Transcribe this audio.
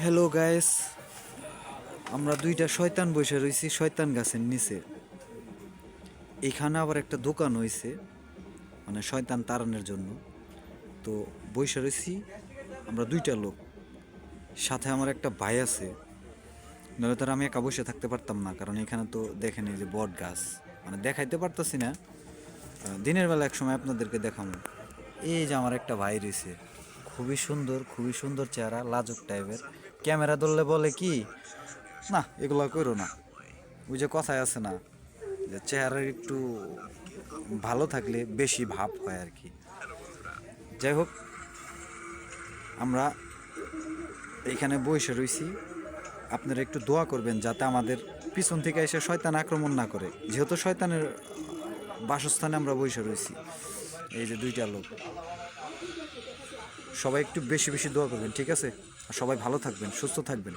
Hello guys, আমরা দুইটা শয়তান বসে রয়েছি শয়তান গাছের নিচে। এখানে আবার একটা দোকান হয়েছে, মানে শয়তান তাড়ানোর জন্য। তো বসে রয়েছি আমরা দুইটা লোক, সাথে আমার একটা ভাই আছে। নাহলে তার আমি একা বসে থাকতে পারতাম না, কারণ এখানে তো দেখেন এই যে বট গাছ, মানে দেখাইতে পারতাছি না। দিনের বেলা এক সময় আপনাদেরকে দেখাবো। এই যে আমার একটা ভাই রয়েছে, খুবই সুন্দর চেহারা, লাজুক টাইপের। ক্যামেরা ধরলে বলে কি, না এগুলা করো না। ওই যে কথায় আছে না, যে চেহারা একটু ভালো থাকলে বেশি ভাব হয় আর কি। যাই হোক, আমরা এইখানে বসে রইছি। আপনারা একটু দোয়া করবেন যাতে আমাদের পিছন থেকে এসে শয়তান আক্রমণ না করে, যেহেতু শয়তানের বাসস্থানে আমরা বসে রয়েছি। এই যে দুইটা লোক, সবাই একটু বেশি বেশি দোয়া করবেন, ঠিক আছে? আর সবাই ভালো থাকবেন, সুস্থ থাকবেন।